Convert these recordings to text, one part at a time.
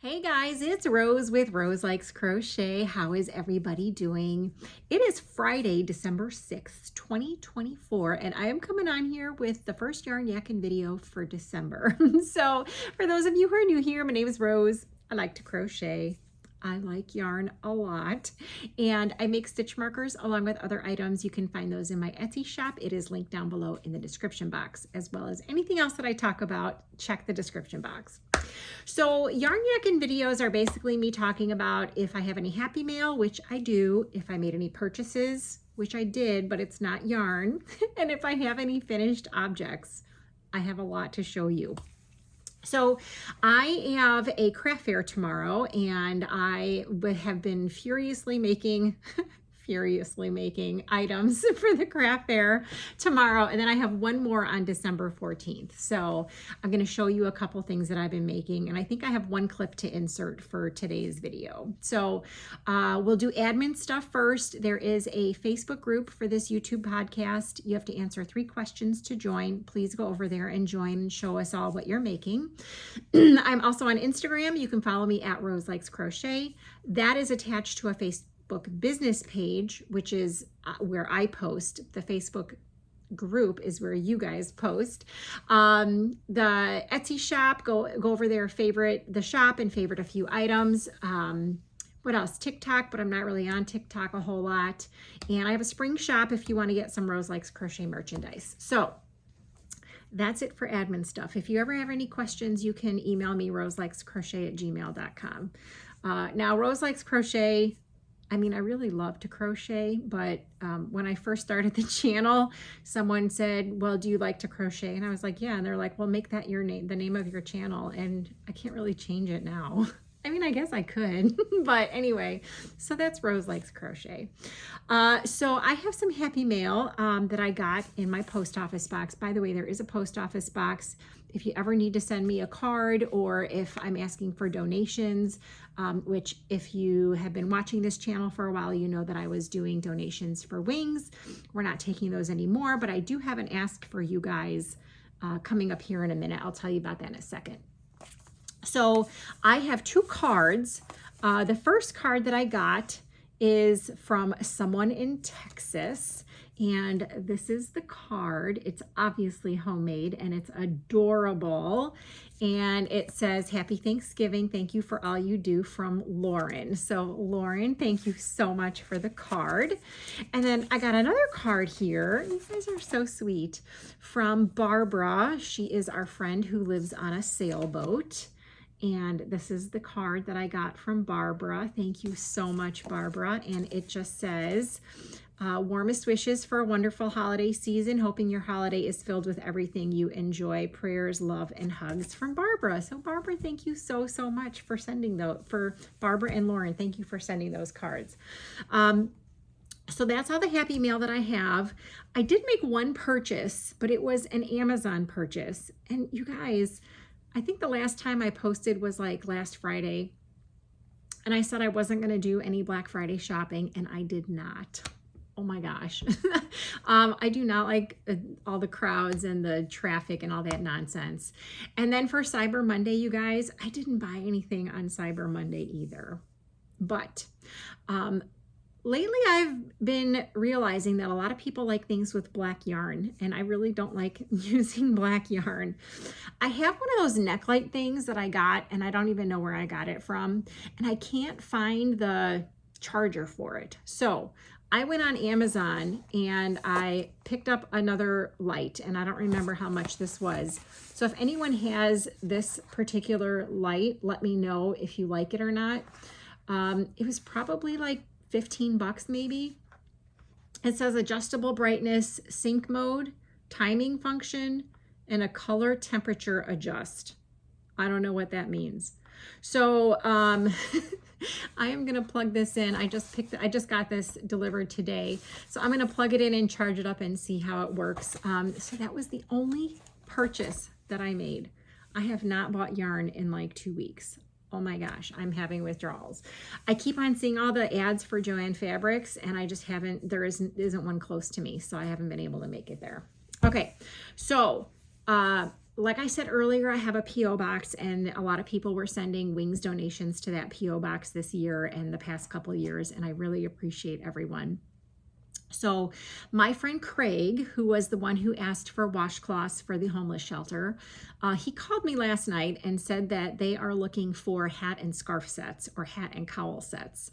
Hey guys, it's Rose with Rose Likes Crochet. How is everybody doing? It is Friday, December 6th, 2024, and I am coming on here with the first yarn yakking video for December. So for those of you who are new here, my name is Rose. I like to crochet. I like yarn a lot, and I make stitch markers along with other items. You can find those in my Etsy shop. It is linked down below in the description box, as well as anything else that I talk about. Check the description box. So yarn yakking videos are basically me talking about if I have any happy mail, which I do, if I made any purchases, which I did, but it's not yarn, and if I have any finished objects. I have a lot to show you. So I have a craft fair tomorrow, and I have been furiously making items for the craft fair tomorrow, and then I have one more on December 14th. So I'm going to show you a couple things that I've been making, and I think I have one clip to insert for today's video. So we'll do admin stuff first. There is a Facebook group for this YouTube podcast. You have to answer 3 questions to join. Please go over there and join and show us all what you're making. I'm also on Instagram. You can follow me at Roselikescrochet. That is attached to a Facebook business page, which is where I post. The Facebook group is where you guys post. The Etsy shop, go over there, favorite the shop and favorite a few items. What else? TikTok, but I'm not really on TikTok a whole lot. And I have a spring shop if you want to get some Rose Likes Crochet merchandise. So that's it for admin stuff. If you ever have any questions, you can email me, roselikescrochet@gmail.com. Now, Rose Likes Crochet, I mean, I really love to crochet, but when I first started the channel, someone said, well, do you like to crochet? And I was like, yeah. And they're like, well, make that your name, the name of your channel. And I can't really change it now. I mean, I guess I could, but anyway, so that's Rose Likes Crochet. So I have some happy mail that I got in my post office box. By the way, there is a post office box if you ever need to send me a card, or if I'm asking for donations, which if you have been watching this channel for a while, you know that I was doing donations for wings. We're not taking those anymore, but I do have an ask for you guys coming up here in a minute. I'll tell you about that in a second. So I have 2 cards. The first card that I got is from someone in Texas, and this is the card. It's obviously homemade and it's adorable, and it says, Happy Thanksgiving, thank you for all you do, from Lauren. So Lauren, thank you so much for the card. And then I got another card here. You guys are so sweet, from Barbara. She is our friend who lives on a sailboat. And this is the card that I got from Barbara. Thank you so much, Barbara. And it just says, warmest wishes for a wonderful holiday season. Hoping your holiday is filled with everything you enjoy. Prayers, love, and hugs, from Barbara. So Barbara, thank you so much for sending those. For Barbara and Lauren, thank you for sending those cards. So that's all the happy mail that I have. I did make one purchase, but it was an Amazon purchase. And you guys, I think the last time I posted was like last Friday, and I said I wasn't going to do any Black Friday shopping, and I did not. Oh my gosh. I do not like all the crowds and the traffic and all that nonsense. And then for Cyber Monday, you guys, I didn't buy anything on Cyber Monday either. But lately I've been realizing that a lot of people like things with black yarn, and I really don't like using black yarn. I have one of those necklight things that I got, and I don't even know where I got it from, and I can't find the charger for it. So I went on Amazon and I picked up another light, and I don't remember how much this was. So if anyone has this particular light, let me know if you like it or not. It was probably like 15 bucks maybe. It says adjustable brightness, sync mode, timing function, and a color temperature adjust. I don't know what that means. So I am going to plug this in. I just got this delivered today. So I'm going to plug it in and charge it up and see how it works. So that was the only purchase that I made. I have not bought yarn in like 2 weeks. Oh my gosh, I'm having withdrawals. I keep on seeing all the ads for Joann Fabrics, and I just haven't, there isn't one close to me, so I haven't been able to make it there. Okay, so like I said earlier, I have a P.O. box, and a lot of people were sending wings donations to that P.O. box this year and the past couple of years, and I really appreciate everyone. So my friend Craig, who was the one who asked for washcloths for the homeless shelter, he called me last night and said that they are looking for hat and scarf sets or hat and cowl sets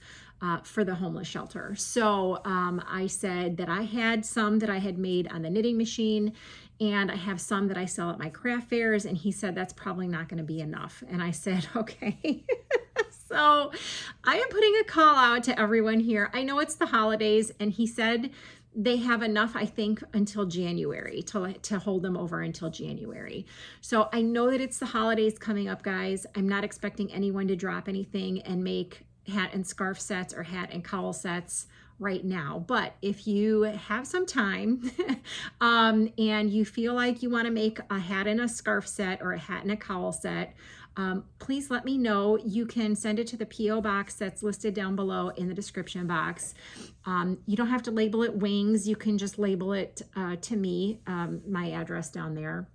for the homeless shelter. So I said that I had some that I had made on the knitting machine, and I have some that I sell at my craft fairs, and he said that's probably not going to be enough. And I said, okay. So I am putting a call out to everyone here. I know it's the holidays, and he said they have enough, I think, until January, to hold them over until January. So I know that it's the holidays coming up, guys. I'm not expecting anyone to drop anything and make hat and scarf sets or hat and cowl sets right now. But if you have some time and you feel like you want to make a hat and a scarf set or a hat and a cowl set, please let me know. You can send it to the P.O. box that's listed down below in the description box. You don't have to label it wings. You can just label it to me, my address down there.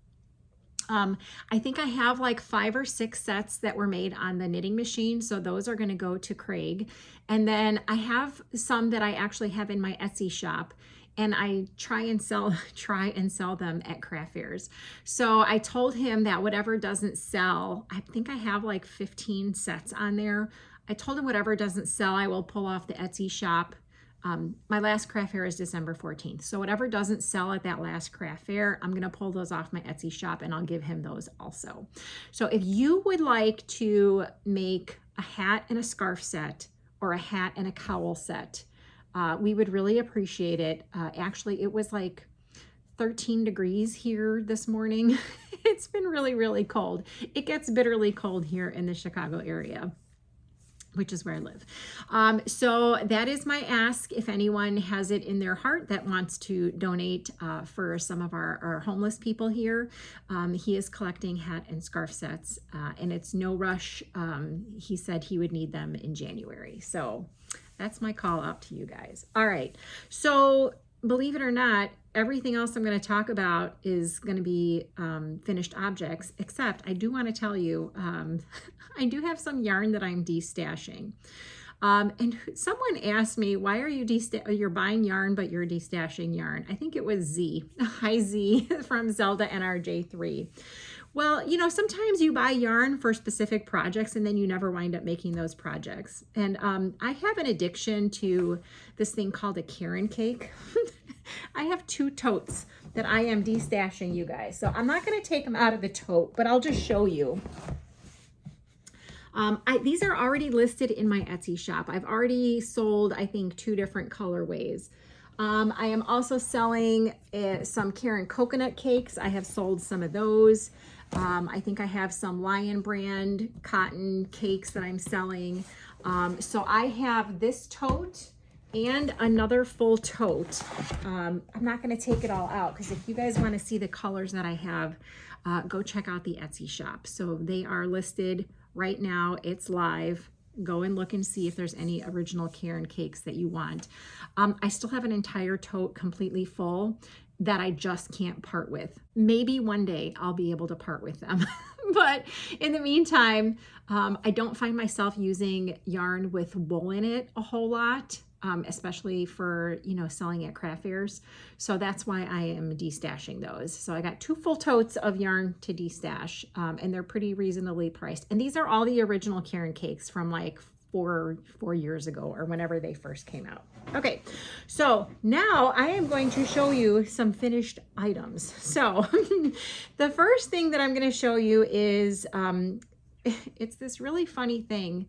I think I have like 5 or 6 sets that were made on the knitting machine, so those are going to go to Craig. And then I have some that I actually have in my Etsy shop, and I try and sell them at craft fairs. So I told him that whatever doesn't sell, I think I have like 15 sets on there. I told him whatever doesn't sell, I will pull off the Etsy shop. My last craft fair is December 14th. So whatever doesn't sell at that last craft fair, I'm going to pull those off my Etsy shop, and I'll give him those also. So if you would like to make a hat and a scarf set or a hat and a cowl set, we would really appreciate it. Actually, it was like 13 degrees here this morning. It's been really, really cold. It gets bitterly cold here in the Chicago area, which is where I live. So that is my ask. If anyone has it in their heart that wants to donate for some of our homeless people here, he is collecting hat and scarf sets, and it's no rush. He said he would need them in January. So that's my call out to you guys. All right. So believe it or not, everything else I'm going to talk about is going to be finished objects, except I do want to tell you, I do have some yarn that I'm destashing. And someone asked me, why are you you're buying yarn, but you're destashing yarn? I think it was Z. Hi, Z from Zelda NRJ3. Well, you know, sometimes you buy yarn for specific projects and then you never wind up making those projects. And I have an addiction to this thing called a Karen cake. I have 2 totes that I am destashing, you guys. So I'm not going to take them out of the tote, but I'll just show you. These are already listed in my Etsy shop. I've already sold, I think, 2 different colorways. I am also selling some Karen coconut cakes. I have sold some of those. I think I have some Lion brand cotton cakes that I'm selling. So I have this tote and another full tote. I'm not going to take it all out because if you guys want to see the colors that I have, go check out the Etsy shop. So they are listed right now. It's live. Go and look and see if there's any original Karen cakes that you want. I still have an entire tote completely full that I just can't part with. Maybe one day I'll be able to part with them. But in the meantime, I don't find myself using yarn with wool in it a whole lot, especially for, you know, selling at craft fairs. So that's why I am destashing those. So I got 2 full totes of yarn to destash, and they're pretty reasonably priced. And these are all the original Karen cakes from like four years ago or whenever they first came out. Okay, so now I am going to show you some finished items. So the first thing that I'm going to show you is it's this really funny thing.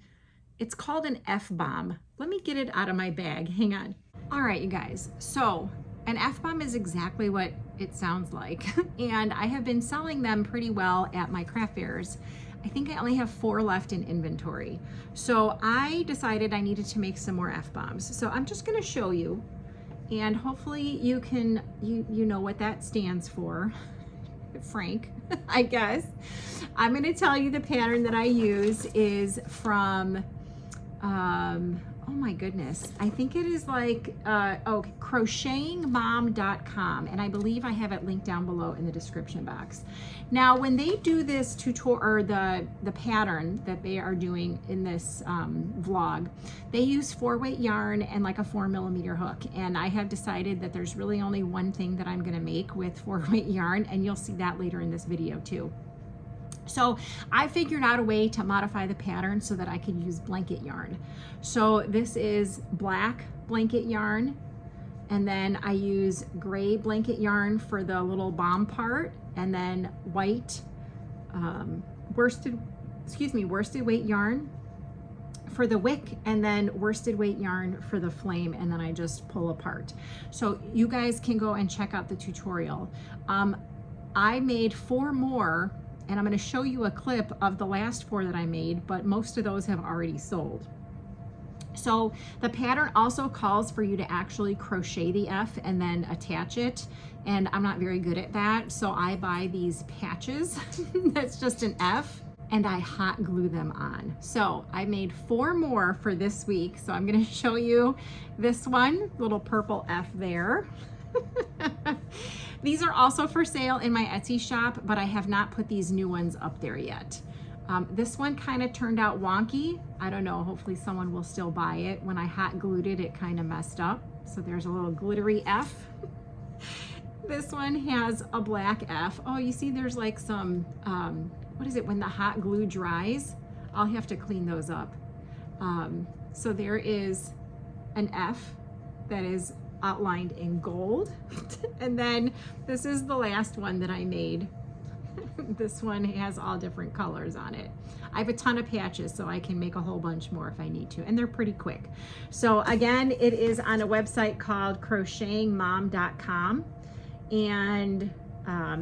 It's called an F-bomb. Let me get it out of my bag. Hang on. All right, you guys. So an F-bomb is exactly what it sounds like. And I have been selling them pretty well at my craft fairs. I think I only have 4 left in inventory. So I decided I needed to make some more F-bombs. So I'm just gonna show you, and hopefully you can, you know what that stands for. Frank, I guess. I'm gonna tell you the pattern that I use is from, oh oh my goodness, I think it is like, oh, crochetingmom.com. And I believe I have it linked down below in the description box. Now, when they do this tutorial, or the pattern that they are doing in this vlog, they use 4-weight yarn and like a 4mm hook. And I have decided that there's really only one thing that I'm gonna make with 4-weight yarn, and you'll see that later in this video too. So I figured out a way to modify the pattern so that I could use blanket yarn. So this is black blanket yarn, and then I use gray blanket yarn for the little bomb part, and then white worsted weight yarn for the wick, and then worsted weight yarn for the flame, and then I just pull apart. So you guys can go and check out the tutorial. I made 4 more, and I'm going to show you a clip of the last 4 that I made, but most of those have already sold. So the pattern also calls for you to actually crochet the F and then attach it, and I'm not very good at that, so I buy these patches that's just an F, and I hot glue them on. So I made 4 more for this week, so I'm going to show you this one, little purple F there. These are also for sale in my Etsy shop, but I have not put these new ones up there yet. This one kind of turned out wonky. I don't know, hopefully someone will still buy it. When I hot glued it, it kind of messed up. So there's a little glittery F. This one has a black F. Oh, you see there's like some, what is it, when the hot glue dries? I'll have to clean those up. So there is an F that is outlined in gold. And then this is the last one that I made. This one has all different colors on it. I have a ton of patches, so I can make a whole bunch more if I need to, and they're pretty quick. So again, it is on a website called crochetingmom.com, and I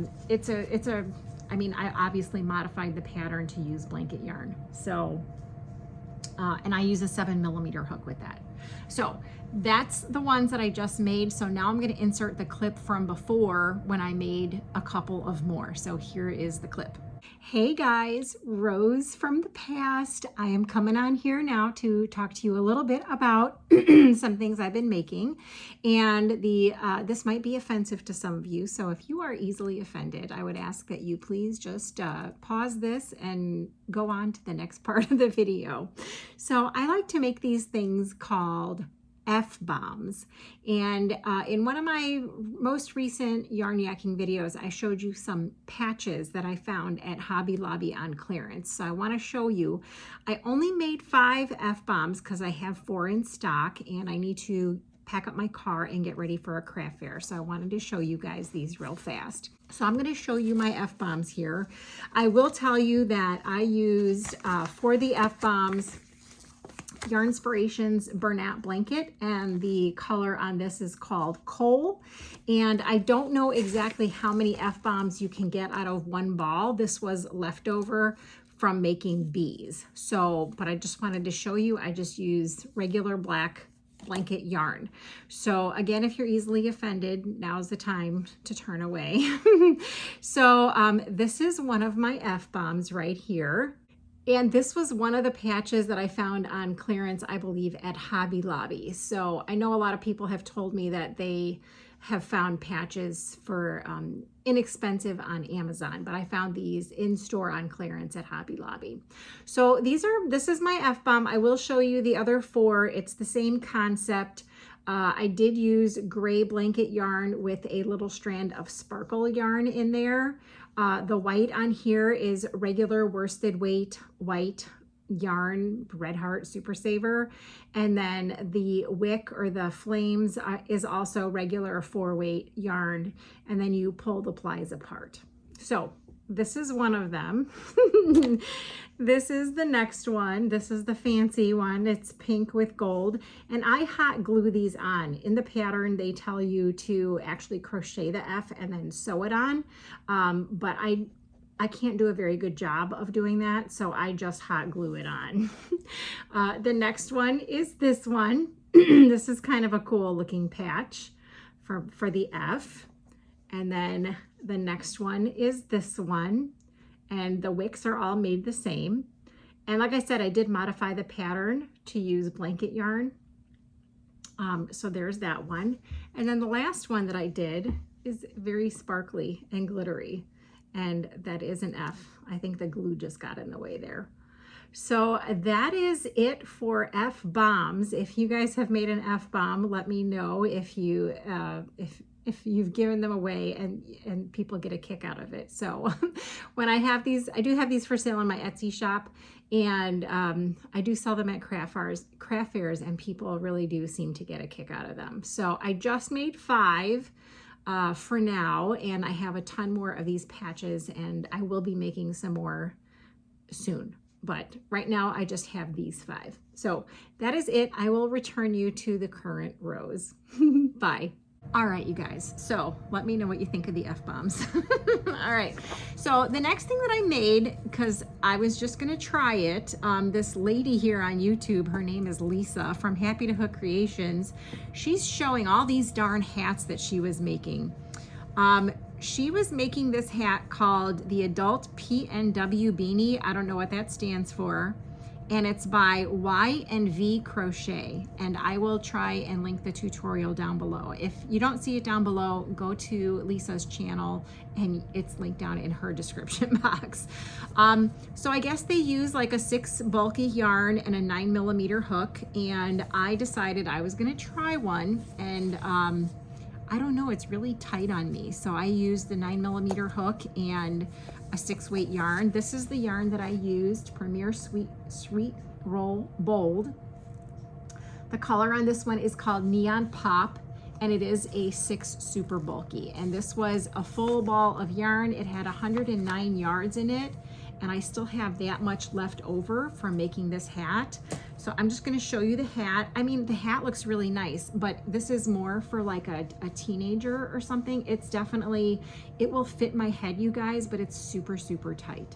mean, I obviously modified the pattern to use blanket yarn. So, and I use a 7mm hook with that. So that's the ones that I just made. So now I'm going to insert the clip from before when I made a couple of more. So here is the clip. Hey guys, Rose from the past. I am coming on here now to talk to you a little bit about some things I've been making, and this might be offensive to some of you. So if you are easily offended, I would ask that you please just pause this and go on to the next part of the video. So I like to make these things called F-bombs, and in one of my most recent yarn yakking videos, I showed you some patches that I found at Hobby Lobby on clearance. So I want to show you. I only made 5 F-bombs because I have 4 in stock, and I need to pack up my car and get ready for a craft fair. So I wanted to show you guys these real fast. So I'm going to show you my F-bombs here. I will tell you that I used for the F-bombs Yarnspirations Burnout Blanket, and the color on this is called Coal. And I don't know exactly how many F-bombs you can get out of one ball. This was leftover from making bees. So, but I just wanted to show you, I just used regular black blanket yarn. So again, if you're easily offended, now's the time to turn away. So this is one of my F-bombs right here. And this was one of the patches that I found on clearance, I believe, at Hobby Lobby. So I know a lot of people have told me that they have found patches for inexpensive on Amazon, but I found these in store on clearance at Hobby Lobby. So this is my F-bomb. I will show you the other 4. It's the same concept. I did use gray blanket yarn with a little strand of sparkle yarn in there. The white on here is regular worsted weight white yarn, Red Heart Super Saver. And then the wick or the flames is also regular 4-weight yarn. And then you pull the plies apart. So this is one of them. This is the next one. This is the fancy one. It's pink with gold. And I hot glue these on. In the pattern, they tell you to actually crochet the F and then sew it on. But I can't do a very good job of doing that, so I just hot glue it on. The next one is this one. This is kind of a cool looking patch for the F. And then the next one is this one. And the wicks are all made the same. And like I said, I did modify the pattern to use blanket yarn. So there's that one. And then the last one that I did is very sparkly and glittery. And that is an F. I think the glue just got in the way there. So that is it for F bombs. If you guys have made an F bomb, let me know if you if you've given them away and people get a kick out of it. So when I have these, I do have these for sale on my Etsy shop, and I do sell them at craft fairs, and people really do seem to get a kick out of them. So I just made 5 for now, and I have a ton more of these patches, and I will be making some more soon. But right now I just have these 5. So that is it. I will return you to the current rows. Bye. All right, you guys, so let me know what you think of the F-bombs. All right, so the next thing that I made, because I was just gonna try it, this lady here on YouTube, her name is Lisa from Happy to Hook Creations. She's showing all these darn hats that she was making. She was making this hat called the Adult PNW Beanie. I don't know what that stands for. And it's by Y&V Crochet. And I will try and link the tutorial down below. If you don't see it down below, go to Lisa's channel and it's linked down in her description box. So I guess they use like a 6 bulky yarn and a 9mm hook. And I decided I was gonna try one, and I don't know, it's really tight on me. So I used the 9mm hook and a 6-weight yarn. This is the yarn that I used, Premier Sweet Roll Bold. The color on this one is called Neon Pop, and it is a 6 super bulky. And this was a full ball of yarn. It had 109 yards in it, and I still have that much left over from making this hat. So I'm just gonna show you the hat. I mean, the hat looks really nice, but this is more for like a teenager or something. It's definitely, it will fit my head, you guys, but it's super, super tight.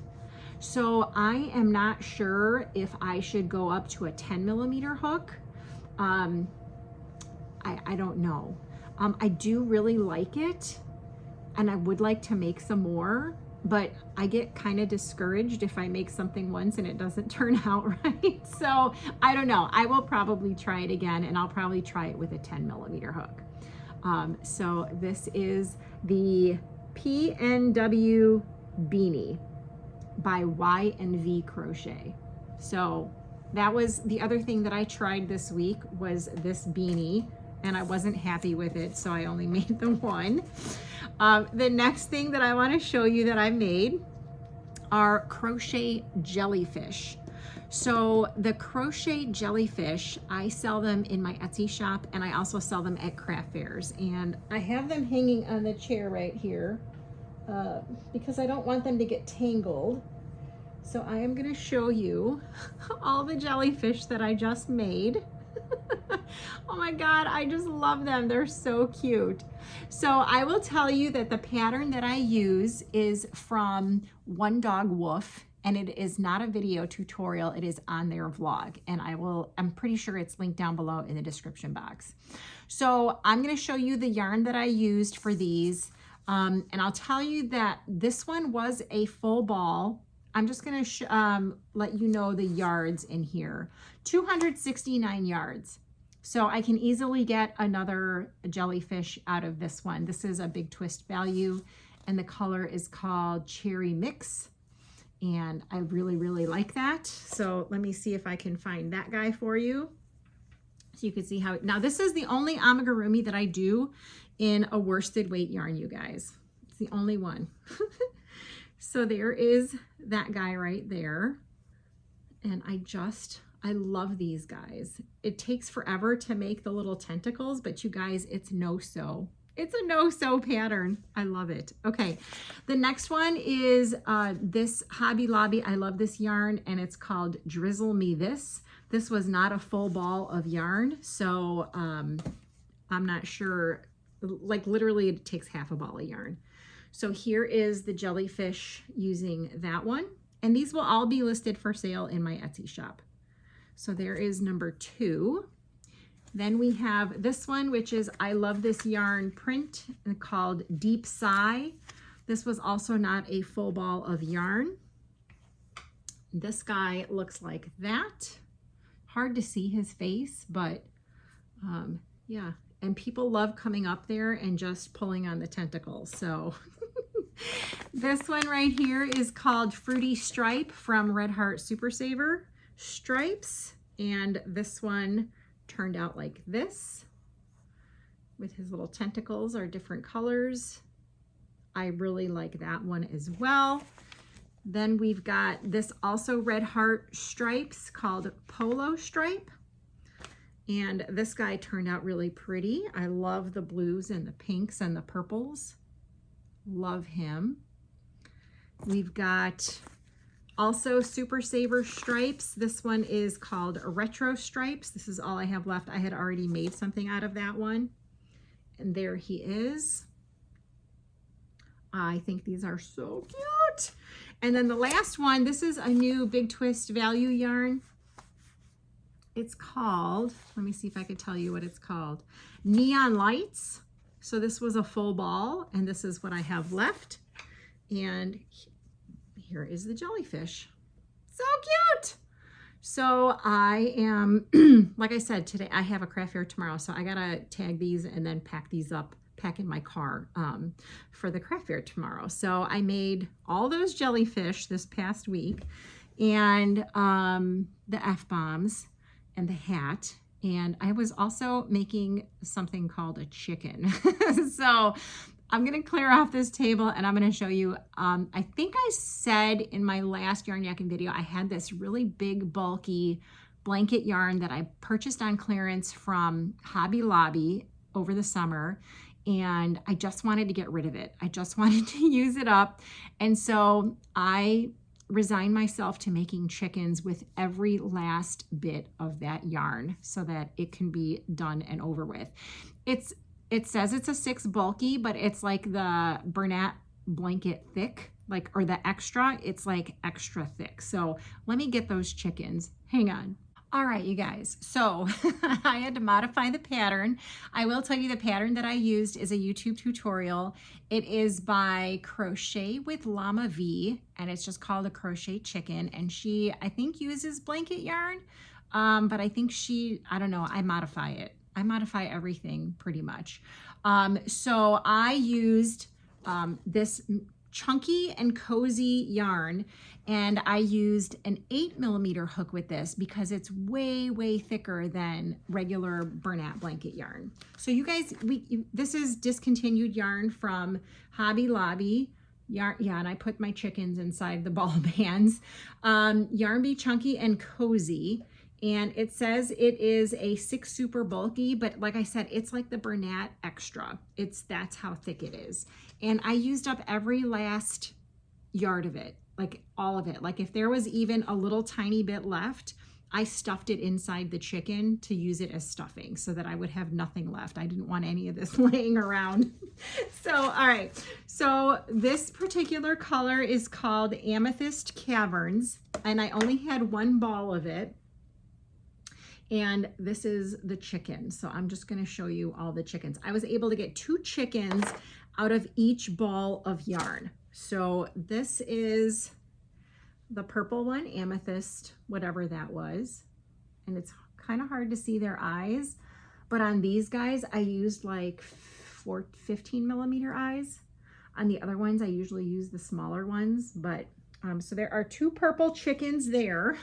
So I am not sure if I should go up to a 10mm hook. I don't know. I do really like it, and I would like to make some more, but I get kind of discouraged if I make something once and it doesn't turn out right. So I don't know. I will probably try it again, and I'll probably try it with a 10mm hook. So this is the PNW Beanie by Y&V Crochet. So that was the other thing that I tried this week, was this beanie, and I wasn't happy with it, so I only made the one. The next thing that I want to show you that I made are crochet jellyfish. So the crochet jellyfish, I sell them in my Etsy shop, and I also sell them at craft fairs. And I have them hanging on the chair right here because I don't want them to get tangled. So I am going to show you all the jellyfish that I just made. Oh my God, I just love them. They're so cute. So I will tell you that the pattern that I use is from One Dog Woof, and it is not a video tutorial. It is on their vlog, and I'm pretty sure it's linked down below in the description box. So I'm going to show you the yarn that I used for these, and I'll tell you that this one was a full ball. I'm just going to let you know the yards in here. 269 yards. So I can easily get another jellyfish out of this one. This is a big twist value, and the color is called Cherry Mix. And I really, really like that. So let me see if I can find that guy for you, so you can see how, now this is the only amigurumi that I do in a worsted weight yarn, you guys. It's the only one. So there is that guy right there. And I love these guys. It takes forever to make the little tentacles, but you guys, it's no-sew. It's a no-sew pattern. I love it. Okay, the next one is this Hobby Lobby. I love this yarn, and it's called Drizzle Me This. This was not a full ball of yarn, so I'm not sure, like literally it takes half a ball of yarn. So here is the jellyfish using that one, and these will all be listed for sale in my Etsy shop. So there is number 2. Then we have this one, which is, I love this yarn print called Deep Sigh. This was also not a full ball of yarn. This guy looks like that. Hard to see his face, but yeah. And people love coming up there and just pulling on the tentacles. So this one right here is called Fruity Stripe from Red Heart Super Saver Stripes. And this one turned out like this with his little tentacles are different colors. I really like that one as well. Then we've got this also Red Heart Stripes called Polo Stripe. And this guy turned out really pretty. I love the blues and the pinks and the purples. Love him. We've got also Super Saver Stripes. This one is called Retro Stripes. This is all I have left. I had already made something out of that one. And there he is. I think these are so cute. And then the last one, this is a new Big Twist Value yarn. It's called, let me see if I could tell you what it's called. Neon Lights. So this was a full ball, and this is what I have left. And here is the jellyfish. So cute. So I am, like I said, today I have a craft fair tomorrow, so I gotta tag these and then pack these up, pack in my car for the craft fair tomorrow. So I made all those jellyfish this past week, and the F-bombs and the hat. And I was also making something called a chicken. So I'm gonna clear off this table and I'm gonna show you, I think I said in my last yarn yakking video, I had this really big bulky blanket yarn that I purchased on clearance from Hobby Lobby over the summer. And I just wanted to get rid of it. I just wanted to use it up. And so I resigned myself to making chickens with every last bit of that yarn so that it can be done and over with. It says it's a 6 bulky, but it's like the Bernat blanket thick, like, or the extra, it's like extra thick. So let me get those chickens. Hang on. All right, you guys, so I had to modify the pattern. I will tell you the pattern that I used is a YouTube tutorial. It is by Crochet with Llama V, and it's just called a crochet chicken. And she, I think, uses blanket yarn, but I think I don't know, I modify it. I modify everything pretty much. So I used this chunky and cozy yarn, and I used an 8mm hook with this because it's way, way thicker than regular Bernat blanket yarn. So you guys, this is discontinued yarn from Hobby Lobby. Yarn, yeah, and I put my chickens inside the ball bands. Yarn Be Chunky and Cozy. And it says it is a 6 super bulky, but like I said, it's like the Bernat extra. That's how thick it is. And I used up every last yard of it, like all of it. Like if there was even a little tiny bit left, I stuffed it inside the chicken to use it as stuffing so that I would have nothing left. I didn't want any of this laying around. So, all right. So this particular color is called Amethyst Caverns, and I only had 1 ball of it. And this is the chicken. So I'm just going to show you all the chickens. I was able to get 2 chickens out of each ball of yarn. So this is the purple one, Amethyst, whatever that was. And it's kind of hard to see their eyes. But on these guys, I used like 15mm eyes. On the other ones, I usually use the smaller ones. But so there are 2 purple chickens there.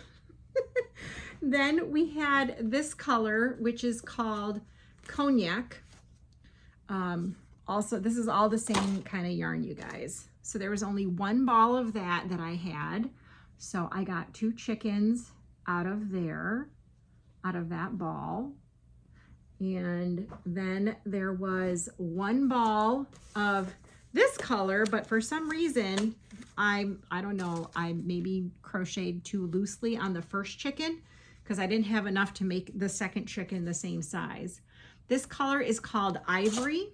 Then we had this color, which is called Cognac. Also, this is all the same kind of yarn, you guys. So there was only 1 ball of that I had. So I got 2 chickens out of that ball. And then there was 1 ball of this color, but for some reason, I don't know, I maybe crocheted too loosely on the first chicken because I didn't have enough to make the second chicken the same size. This color is called Ivory.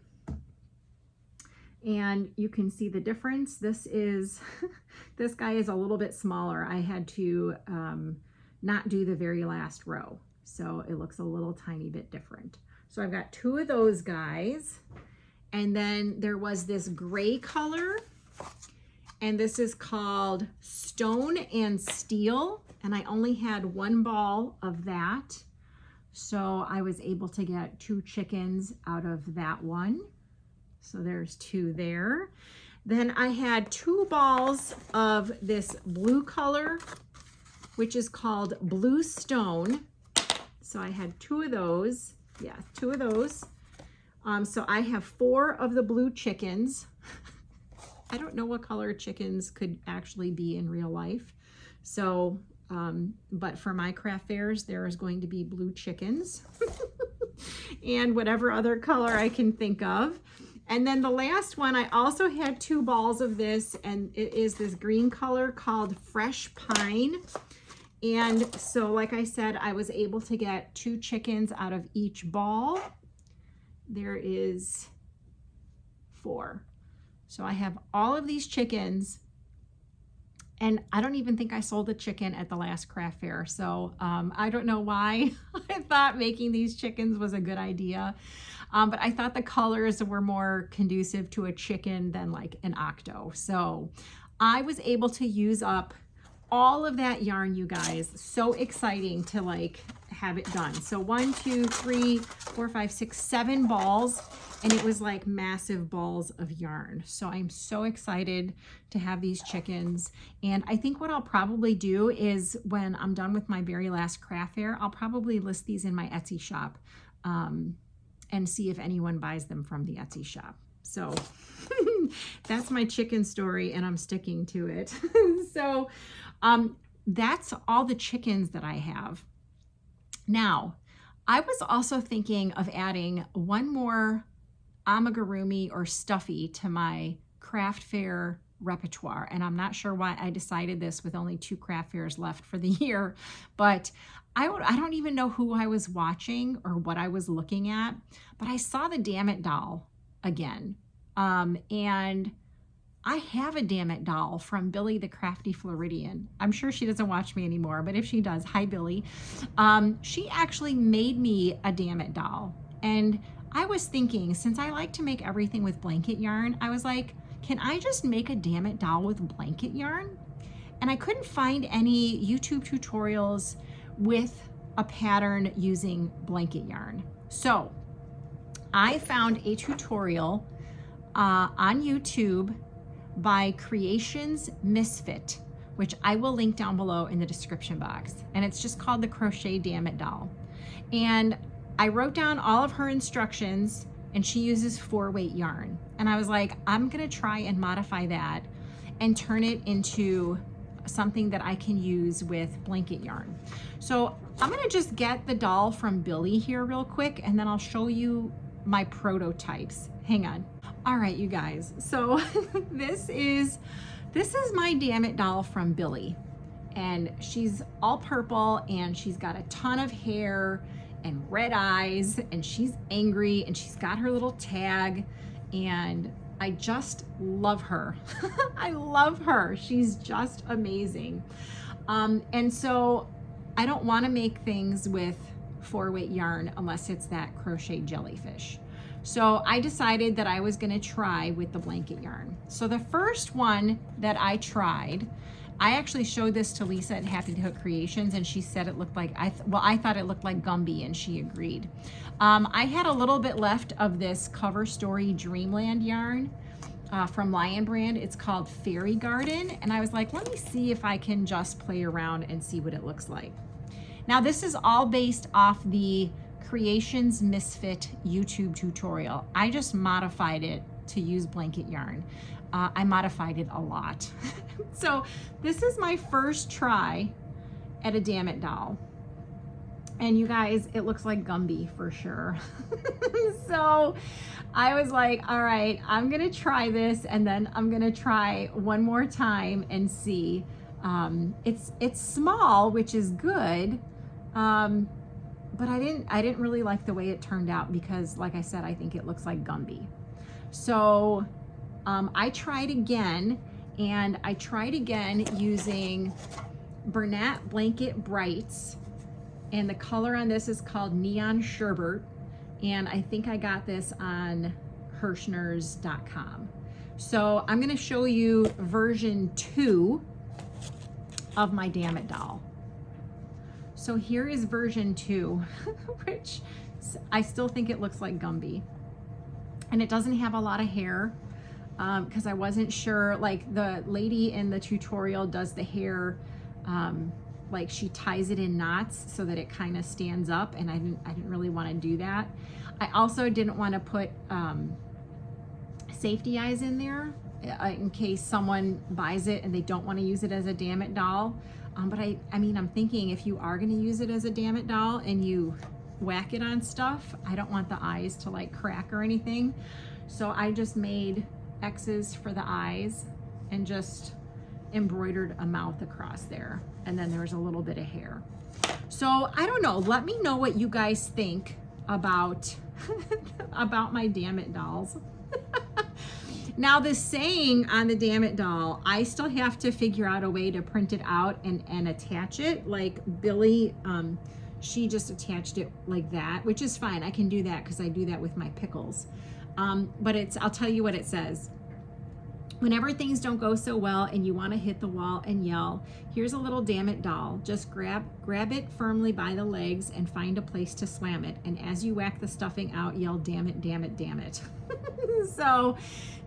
And you can see the difference. This guy is a little bit smaller. I had to not do the very last row. So it looks a little tiny bit different. So I've got 2 of those guys. And then there was this gray color. And this is called Stone and Steel. And I only had one ball of that. So I was able to get 2 chickens out of that one. So there's 2 there. Then I had 2 balls of this blue color, which is called Blue Stone. So I had 2 of those. Yeah, 2 of those. So I have 4 of the blue chickens. I don't know what color chickens could actually be in real life. So, but for my craft fairs, there is going to be blue chickens and whatever other color I can think of. And then the last one, I also had 2 balls of this, and it is this green color called Fresh Pine. And so, like I said, I was able to get 2 chickens out of each ball. There is 4. So I have all of these chickens, and I don't even think I sold a chicken at the last craft fair. So I don't know why I thought making these chickens was a good idea. But I thought the colors were more conducive to a chicken than like an octo. So I was able to use up all of that yarn, you guys. So exciting to like have it done. So 1, 2, 3, 4, 5, 6, 7 balls, and it was like massive balls of yarn. So I'm so excited to have these chickens. And I think what I'll probably do is when I'm done with my very last craft fair, I'll probably list these in my Etsy shop and see if anyone buys them from the Etsy shop. So that's my chicken story, and I'm sticking to it. So that's all the chickens that I have. Now, I was also thinking of adding one more amigurumi or stuffy to my craft fair repertoire, and I'm not sure why I decided this with only 2 craft fairs left for the year, but I don't even know who I was watching or what I was looking at, but I saw the Dammit doll again, and I have a Dammit doll from Billy the Crafty Floridian. I'm sure she doesn't watch me anymore, but if she does, hi Billy. She actually made me a Dammit doll. And I was thinking, since I like to make everything with blanket yarn, I was like, can I just make a Dammit doll with blanket yarn? And I couldn't find any YouTube tutorials with a pattern using blanket yarn. So I found a tutorial on YouTube by Creations Misfit, which I will link down below in the description box. And it's just called the Crochet Dammit doll. And I wrote down all of her instructions, and she uses 4-weight yarn. And I was like, I'm gonna try and modify that and turn it into something that I can use with blanket yarn. So I'm gonna just get the doll from Billy here real quick, and then I'll show you my prototypes. Hang on. All right, you guys, so this is my Dammit doll from Billy, and she's all purple, and she's got a ton of hair and red eyes, and she's angry, and she's got her little tag, and I just love her. I love her. She's just amazing. And so I don't want to make things with 4-weight yarn unless it's that crochet jellyfish. So I decided that I was going to try with the blanket yarn. So the first one that I tried, I actually showed this to Lisa at Happy to Hook Creations, and she said it looked like, I thought it looked like Gumby, and she agreed. I had a little bit left of this Cover Story Dreamland yarn from Lion Brand. It's called Fairy Garden, and I was like, let me see if I can just play around and see what it looks like. Now this is all based off the Creations Misfit YouTube tutorial. I just modified it to use blanket yarn. I modified it a lot. So this is my first try at a Dammit doll. And you guys, it looks like Gumby for sure. So I was like, all right, I'm gonna try this, and then I'm gonna try one more time and see. It's small, which is good. But I didn't really like the way it turned out because, like I said, I think it looks like Gumby. So I tried again, and I tried again using Bernat Blanket Brights, and the color on this is called Neon Sherbet, and I think I got this on Hirschners.com. So I'm going to show you version 2 of my Dammit doll. So here is version 2, which I still think it looks like Gumby. And it doesn't have a lot of hair because I wasn't sure, like the lady in the tutorial does the hair, like she ties it in knots so that it kind of stands up, and I didn't really want to do that. I also didn't want to put safety eyes in there in case someone buys it and they don't want to use it as a Dammit doll. But I mean, I'm thinking if you are going to use it as a Dammit doll and you whack it on stuff, I don't want the eyes to like crack or anything. So I just made X's for the eyes and just embroidered a mouth across there. And then there's a little bit of hair. So I don't know. Let me know what you guys think about, about my Dammit dolls. Now the saying on the Dammit doll, I still have to figure out a way to print it out and attach it. Like Billy, she just attached it like that, which is fine. I can do that because I do that with my pickles. But I'll tell you what it says. Whenever things don't go so well and you want to hit the wall and yell, here's a little Dammit doll. Just grab it firmly by the legs and find a place to slam it. And as you whack the stuffing out, yell, damn it, damn it, damn it. So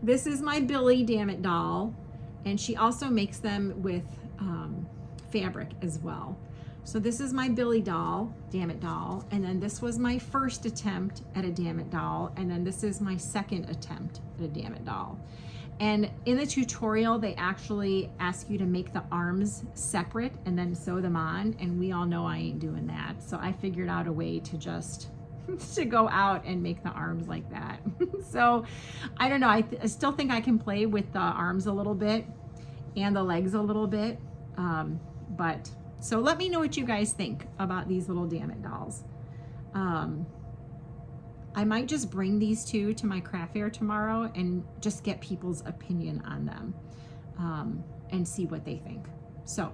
this is my Billy Dammit doll. And she also makes them with fabric as well. So this is my Billy doll, Dammit doll. And then this was my first attempt at a Dammit doll. And then this is my second attempt at a Dammit doll. And in the tutorial, they actually ask you to make the arms separate and then sew them on. And we all know I ain't doing that. So I figured out a way to just to go out and make the arms like that. So I don't know. I still think I can play with the arms a little bit and the legs a little bit. But so let me know what you guys think about these little Dammit dolls. I might just bring these two to my craft fair tomorrow and just get people's opinion on them and see what they think. So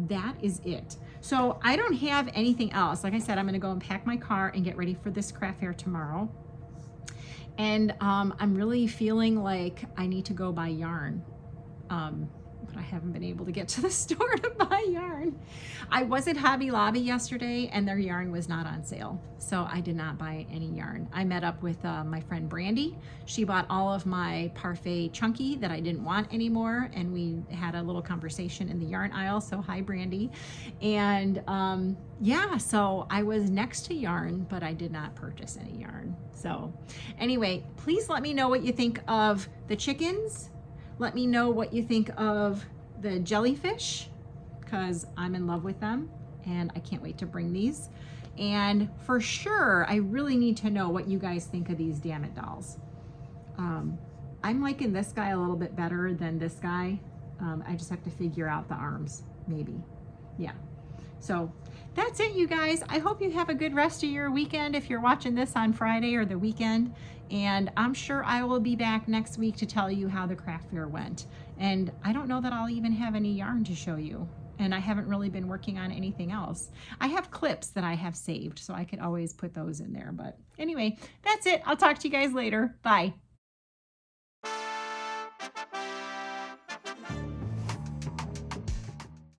that is it. So I don't have anything else. Like I said, I'm going to go and pack my car and get ready for this craft fair tomorrow. And I'm really feeling like I need to go buy yarn. But I haven't been able to get to the store to buy yarn. I was at Hobby Lobby yesterday and their yarn was not on sale. So I did not buy any yarn. I met up with my friend Brandy. She bought all of my Parfait Chunky that I didn't want anymore. And we had a little conversation in the yarn aisle. So hi, Brandy. And yeah, so I was next to yarn, but I did not purchase any yarn. So anyway, please let me know what you think of the chickens. Let me know what you think of the jellyfish, because I'm in love with them and I can't wait to bring these. And for sure, I really need to know what you guys think of these Dammit dolls. I'm liking this guy a little bit better than this guy. I just have to figure out the arms, maybe. Yeah. So that's it, you guys. I hope you have a good rest of your weekend if you're watching this on Friday or the weekend. And I'm sure I will be back next week to tell you how the craft fair went. And I don't know that I'll even have any yarn to show you. And I haven't really been working on anything else. I have clips that I have saved, so I could always put those in there. But anyway, that's it. I'll talk to you guys later. Bye.